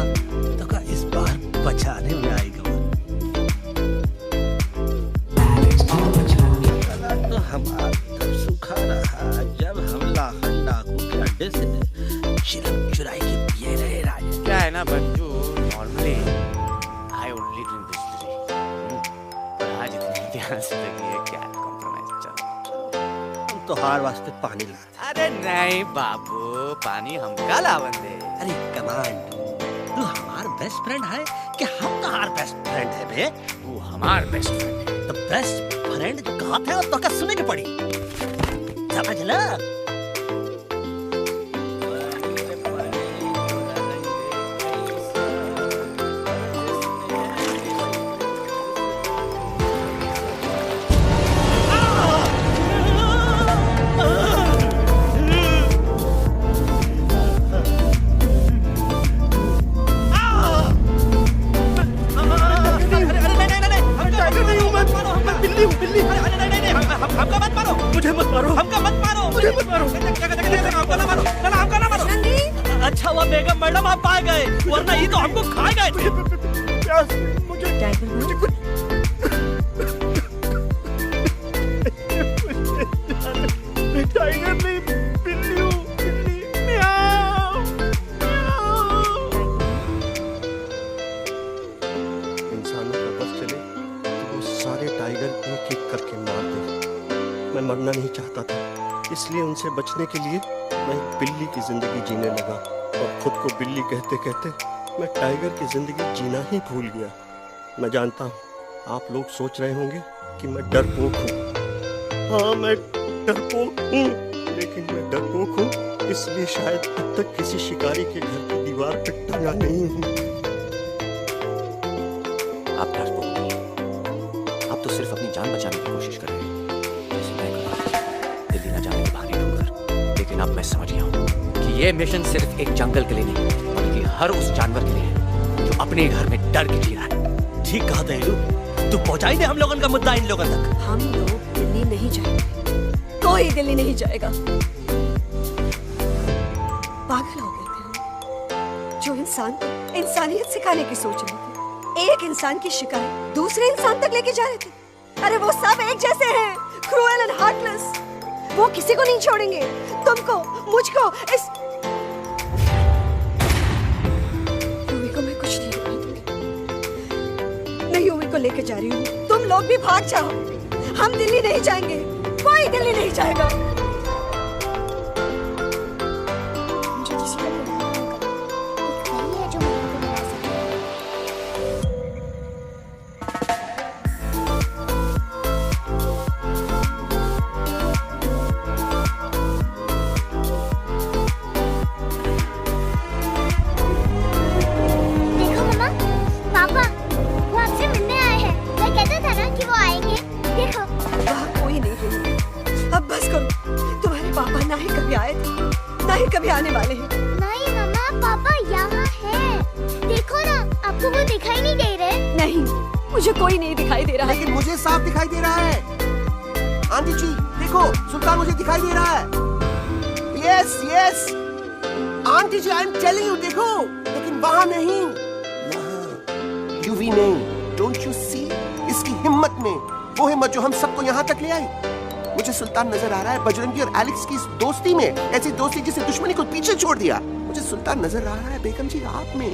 तो का इस बार बचाने में आएगा। तो हमारा तब सूखा रहा जब हम लाखन डाकू के अड्डे से चिलम चुराई के पिए रहे राजा। क्या है ना बच्चू, normally I only drink Bisleri, पर आज इतनी प्यास लगी है, क्या कॉम्प्रोमाइज। चल हम तो हार वास्ते पानी लाते। अरे नहीं बाबू, पानी हमका लावन दे। अरे कमान, तू हमार बेस्ट फ्रेंड है कि हम तुम्हार बेस्ट फ्रेंड है बे? तू हमार बेस्ट फ्रेंड है। तो बेस्ट फ्रेंड जो कहा थे तो क्या सुने की पड़ी, समझ ला। अच्छा हुआ बेगम मैडम आप आ गए, वरना ये तो हमको खा गए थे। टाइगर नहीं, बिल्ली हूँ, बिल्ली। म्याऊं, म्याऊं। इंसानों का बस चले तो वो सारे टाइगर एक एक करके मार दे। मैं मरना नहीं चाहता था, इसलिए उनसे बचने के लिए मैं बिल्ली की जिंदगी जीने लगा, और खुद को बिल्ली कहते कहते मैं टाइगर की जिंदगी जीना ही भूल गया। मैं जानता हूँ आप लोग सोच रहे होंगे कि मैं डरपोक हूँ। हाँ, मैं डरपोक हूँ, लेकिन मैं डरपोक हूँ इसलिए शायद अब तक किसी शिकारी के घर की दीवार पर टंगा नहीं हूँ। आप डरपोक नहीं, आप तो सिर्फ अपनी जान बचाने की कोशिश कर रहे हैं। जैसे मैं दिल्ली न जाने के बहाने ढूंढकर, लेकिन अब मैं समझ गया हूँ कि ये मिशन सिर्फ एक जंगल के लिए नहीं, बल्कि हर उस जानवर के लिए है जो अपने घर में डर के जी रहा है। ठीक कहा दयालु, तू पहुंचाई दे हम लोगन का मुद्दा इन लोगों तक। हम लोग दिल्ली नहीं जाएंगे, कोई दिल्ली नहीं जाएगा। पागल हो गए थे हम, जो इंसान को इंसानियत सिखाने की सोच रहे थे, एक इंसान की शिकायत दूसरे इंसान तक लेके जा रहे थे। अरे वो सब एक जैसे हैं, क्रूएल एंड हार्टलेस। वो किसी को नहीं छोड़ेंगे, तुमको, मुझको, इस यूवी को मैं कुछ नहीं होने दूंगी। मैं यूवी को लेके जा रही हूँ, तुम लोग भी भाग जाओ। हम दिल्ली नहीं जाएंगे, कोई दिल्ली नहीं जाएगा। ही कभी आए थे, ना ही कभी आने वाले हैं। नहीं मम्मा, पापा यहाँ है। देखो ना, आपको वो दिखाई नहीं दे रहे? नहीं, मुझे कोई नहीं दिखाई दे रहा। लेकिन मुझे साफ दिखाई दे रहा है। आंटी जी देखो, सुल्तान मुझे दिखाई दे रहा है। Yes yes aunty ji, I am telling you, देखो। लेकिन वहाँ नहीं, यूवी नहीं। डोंट यू सी इसकी हिम्मत में, वो हिम्मत जो हम सबको यहाँ तक ले आई। मुझे सुल्तान नजर आ रहा है बजरंगी और एलेक्स की इस दोस्ती में, ऐसी दोस्ती जिसे दुश्मनी को पीछे छोड़ दिया। मुझे सुल्तान नजर आ रहा है बेगम जी आप में,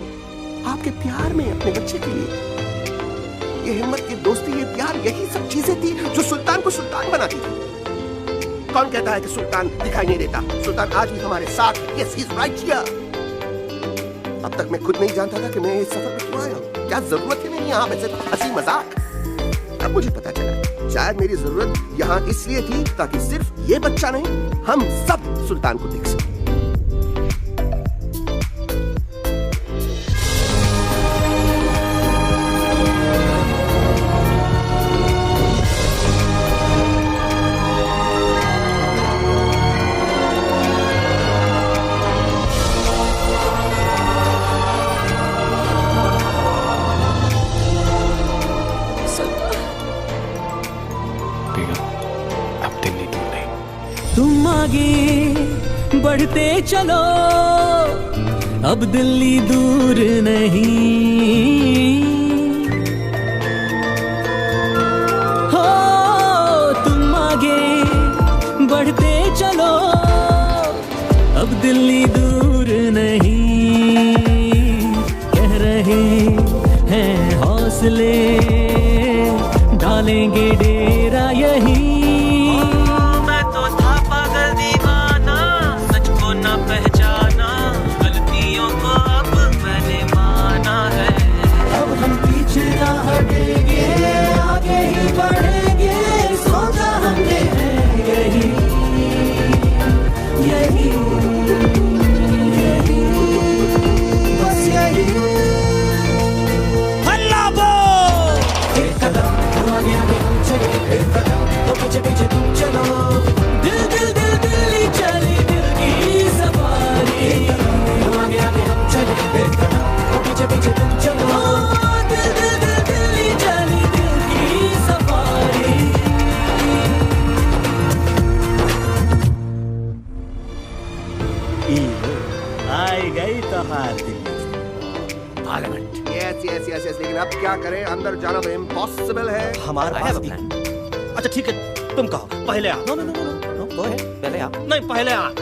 आपके प्यार में अपने बच्चे के लिए। ये हिम्मत, ये दोस्ती, ये प्यार, यही सब चीजें थी जो सुल्तान को सुल्तान बनाती थी। कौन कहता है कि सुल्तान दिखाई नहीं देता? सुल्तान आज भी हमारे साथ। Yes he is right here. अब तक मैं खुद नहीं जानता था कि मैं इस सफर पर क्यों आया हूँ। क्या जरूरत है मेरी यहाँ वैसे हंसी मजाक? अब मुझे पता चला, शायद मेरी जरूरत यहाँ इसलिए थी ताकि सिर्फ ये बच्चा नहीं, हम सब सुल्तान को देख सकें। तुम आगे बढ़ते चलो, अब दिल्ली दूर नहीं। हो तुम आगे बढ़ते चलो, अब दिल्ली दूर नहीं। कह रहे हैं हौसले, डालेंगे डेरा यही। पहचाना गलतियों को अब मैंने माना है। अब हम पीछे ना हटेंगे, आगे ही बढ़ेंगे। सोचा हमने है यही यही यही, बस यही। हल्ला बोल! एक कदम आगे आगे हम चले, एक कदम तो पीछे पीछे तुम चलो। दिल दिल दिल दिल्ली चली, दिल की सवारी। आगे आगे हम चले, एक कदम तो पीछे पीछे तुम चलो। दिल दिल दिल दिल्ली चली, दिल की सवारी। आई गई तो हार Delhi parliament. Yes yes yes yes, लेकिन अब क्या करें, अंदर जाना तो इम्पॉसिबल है। हमारे पास भी। अच्छा ठीक है, तुम कहो पहले आप। नो नो नो नो, तो है पहले आप। नहीं पहले आप।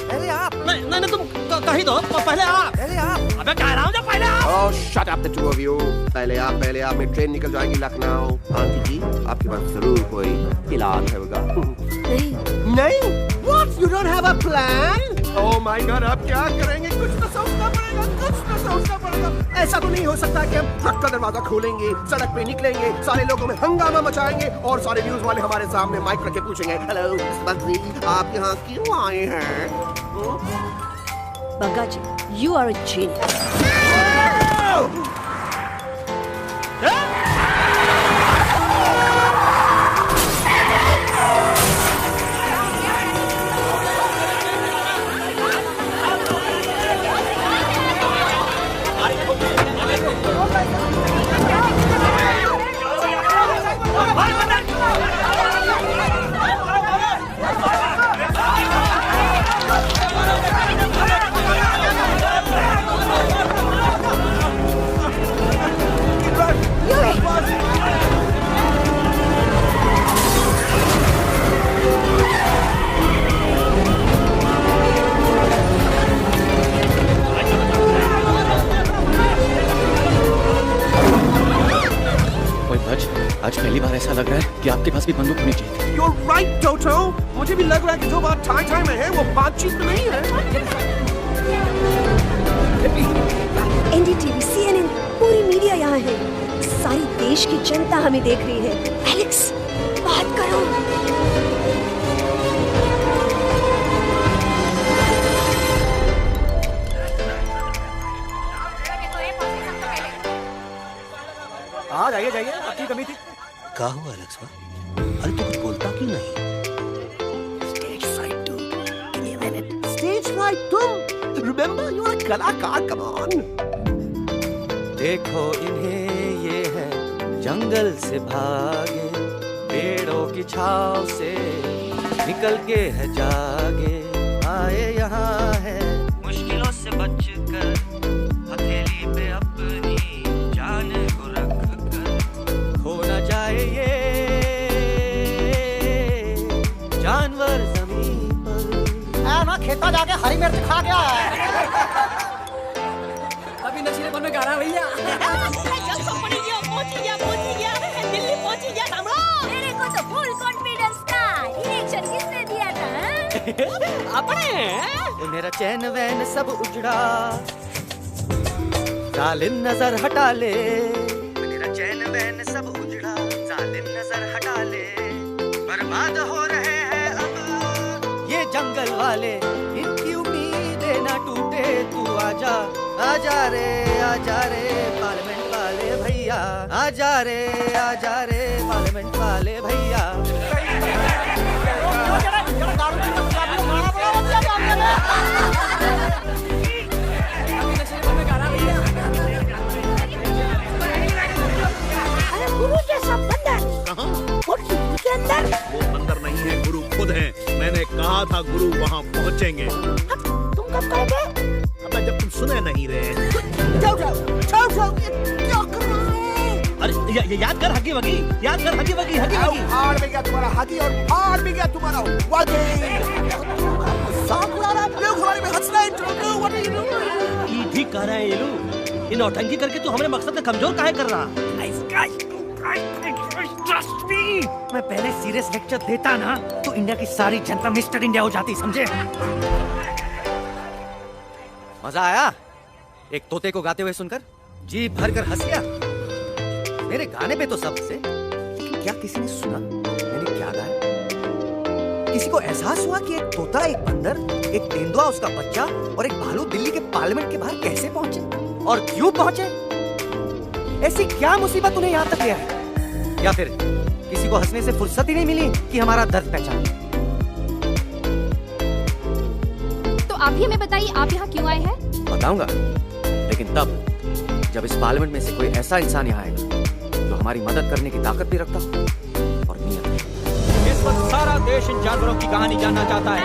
पहले आप। नहीं नहीं नहीं, तुम कही दो पहले आप। पहले आप। अबे कह रहा हूँ जब पहले आप। Oh, shut up the two of you. पहले आप में ट्रेन निकल जाएगी लखनऊ। आंटी जी आपके पास जरूर कोई इलाज होगा। नहीं नहीं? What? You don't have a plan? Oh my God, अब क्या करेंगे? कुछ तो सोचना पड़ेगा, कुछ तो सोचना पड़ेगा। ऐसा तो नहीं हो सकता कि हम ट्रक का दरवाजा खोलेंगे, सड़क पे निकलेंगे, सारे लोगों में हंगामा मचाएंगे और सारे न्यूज वाले हमारे सामने माइक रख के पूछेंगे, हेलो मंत्री आप यहाँ क्यों आए हैं? बग्गा जी, you are a genius. आज पहली बार ऐसा लग रहा है कि आपके पास भी बंदूक होनी चाहिए। You're right, Toto. मुझे भी लग रहा है कि जो बात ठाई में है वो बातचीत में नहीं है। NDTV, CNN, पूरी मीडिया यहाँ है। सारी देश की जनता हमें देख रही है। एलेक्स, बात करो। हाँ जाइए जाइए, आपकी कमी थी। क्या हुआ एलेक्स? अरे तू कुछ बोलता क्यों नहीं? Stage fright, dude. भाई तुम रिमेम्बर यू आर कलाकार, कम ऑन। देखो इन्हें ये है जंगल से भागे, पेड़ों की छाव से निकल के है जागे, आए यहाँ है मुश्किलों से बचकर, हथेली पे अपनी जान को रख कर, खो न जाए ये जानवर जमीन पर। ना खेता जाके हरी मिर्च खा गया है। अभी नशीलेपन में गाना भैया। दिल्ली पहुंची गया सामने। मेरे को तो फुल कॉन्फिडेंस था। इलेक्शन किसने दिया था? अपने। मेरा चैन वैन सब उजड़ा, जालिम नजर हटा ले। मेरा चैन वैन सब उजड़ा, जालिम नजर हटा ले। बर्बाद हो रहे हैं अब ये जंगल वाले, इनकी उम्मीदें ना टूटे। तू आजा आजा रे पार्लियामेंट वाले भैया, आजा रे पार्लियामेंट वाले भैया। अरे गुरु जैसा बंदर कहाँ? और के अंदर। वो बंदर नहीं है, गुरु खुद हैं। मैंने कहा था गुरु वहाँ पहुँचेंगे। तुम कब कहोगे? अबे जब तुम सुने नहीं रहे। जाओ क्या कर रहा है? अरे याद कर हगी वगी, हार में गया तुम्हारा हगी और हार में गया तुम्हारा वगी। मजाक उड़ा रहा है, लोग हमारे में हंस रहे हैं। What are you doing? ये ठीक कह रहा है येलू। ये नौटंकी करके तू हमारे मकसद का कमजोर काहे कर रहा? मैं पहले सीरियस लेक्चर देता ना तो इंडिया की सारी जनता मिस्टर इंडिया हो जाती, समझे? मजा आया एक तोते को गाते हुए सुनकर? जी भर कर हंस गया। मेरे गाने पे तो सब हंसे, लेकिन क्या किसी ने सुना मैंने क्या गाया? किसी को एहसास हुआ कि एक तोता, एक बंदर, एक तेंदुआ, उसका बच्चा और एक भालू दिल्ली के पार्लियामेंट के बाहर कैसे पहुंचे और क्यों पहुंचे? ऐसी क्या मुसीबत उन्हें यहाँ तक ले आई? या फिर किसी को हंसने से फुर्सत ही नहीं मिली कि हमारा दर्द पहचाने? तो आप ही हमें बताइए, आप यहाँ क्यों आए हैं? बताऊंगा, लेकिन तब जब इस पार्लियामेंट में से कोई ऐसा इंसान यहाँ आएगा जो हमारी मदद करने की ताकत भी रखता हो और नीयत भी। इस वक्त सारा देश इन जानवरों की कहानी जानना चाहता है।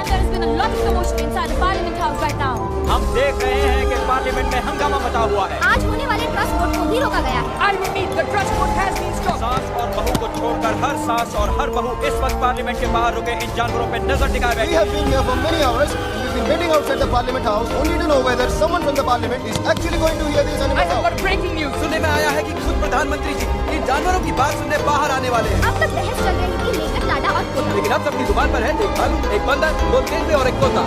हम देख रहे हैं कि पार्लियामेंट में हंगामा मचा हुआ है। आज होने वाले ट्रस्ट वोट को भी रोका गया है। सास और बहू को छोड़कर हर सास और हर बहू इस वक्त पार्लियामेंट के बाहर रुके इन जानवरों पे नजर टिकाए बैठे। We have been here for many hours. We've been waiting outside the Parliament House only to know whether someone from the Parliament is actually going to hear these animals out. Breaking news सुनने में आया है कि खुद प्रधानमंत्री जी इन जानवरों की बात सुनने बाहर आने वाले हैं। अब तक बहस चल रही थी लेकर लाडा और पोता। लेकिन अब सबकी जुबान पर है एक भालू, एक बंदर, दो तेंदुए और एक तोता।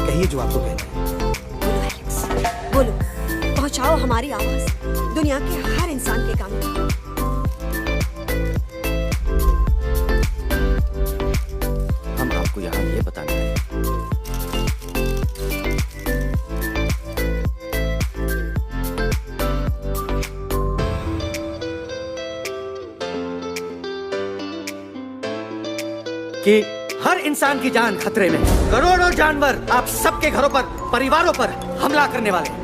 कहिए जो आपको कहना है। बोलो, पहुंचाओ हमारी आवाज दुनिया के हर इंसान के कान में। हम आपको यहाँ ये बताने आए हैं कि हर इंसान की जान खतरे में। करोड़ों जानवर आप सबके घरों पर, परिवारों पर हमला करने वाले हैं।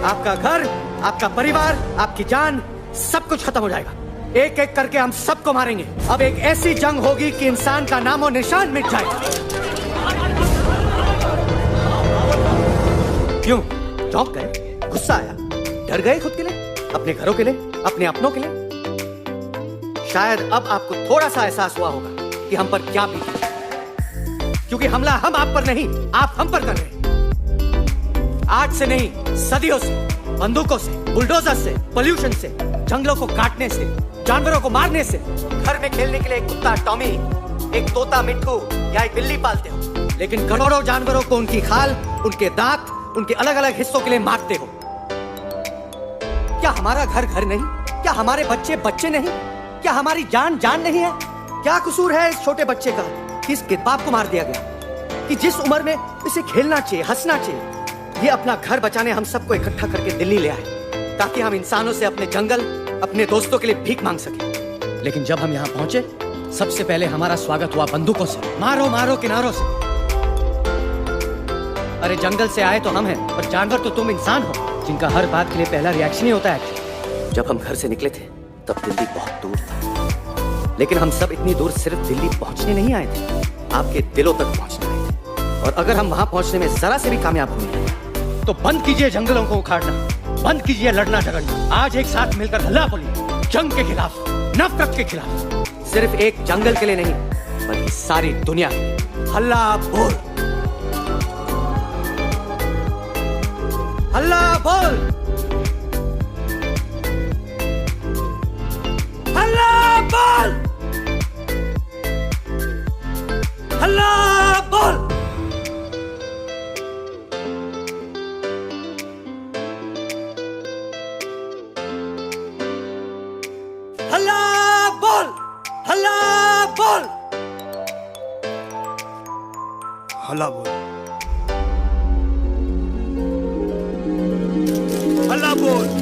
आपका घर, आपका परिवार, आपकी जान, सब कुछ खत्म हो जाएगा। एक एक करके हम सबको मारेंगे। अब एक ऐसी जंग होगी कि इंसान का नामो निशान मिट जाएगा। क्यों चौंक गए? गुस्सा आया? डर गए खुद के लिए, अपने घरों के लिए, अपने अपनों के लिए? शायद अब आपको थोड़ा सा एहसास हुआ होगा कि हम पर क्या बीती, क्योंकि हमला हम आप पर नहीं, आप हम पर कर रहे हैं। आज से नहीं, सदियों से, बंदूकों से, बुलडोजर से, पोल्यूशन से, जंगलों को काटने से, जानवरों को मारने से। घर में खेलने के लिए एक कुत्ता टॉमी, एक तोता मिट्टू या एक बिल्ली पालते हो, लेकिन करोड़ों जानवरों को उनकी खाल, उनके दांत, उनके अलग अलग हिस्सों के लिए मारते हो। क्या हमारा घर घर नहीं? क्या हमारे बच्चे बच्चे नहीं? क्या हमारी जान जान नहीं है? क्या कसूर है इस छोटे बच्चे का कि इस बाप को मार दिया गया, कि जिस उम्र में इसे खेलना चाहिए, हंसना चाहिए। ये अपना घर बचाने हम सबको इकट्ठा करके दिल्ली ले आए ताकि हम इंसानों से अपने जंगल, अपने दोस्तों के लिए भीख मांग सके। लेकिन जब हम यहाँ पहुंचे, सबसे पहले हमारा स्वागत हुआ बंदूकों से, मारो मारो किनारों से। अरे जंगल से आए तो हम हैं, पर जानवर तो तुम इंसान हो, जिनका हर बात के लिए पहला रिएक्शन ही होता है। जब हम घर से निकले थे तब दिल्ली बहुत दूर था, लेकिन हम सब इतनी दूर सिर्फ दिल्ली पहुंचने नहीं आए थे, आपके दिलों तक पहुंचने आए थे। और अगर हम वहां पहुंचने में जरा से भी कामयाब हुए तो बंद कीजिए जंगलों को उखाड़ना, बंद कीजिए लड़ना झगड़ना। आज एक साथ मिलकर हल्ला बोलिए, जंग के खिलाफ, नफरत के खिलाफ। सिर्फ एक जंगल के लिए नहीं, बल्कि सारी दुनिया के लिए। हल्ला बोल, हल्ला बोल, हल्ला बोल, हल्ला बोल। हल्ला बोल, हल्ला बोल, हल्ला बोल, हल्ला बोल।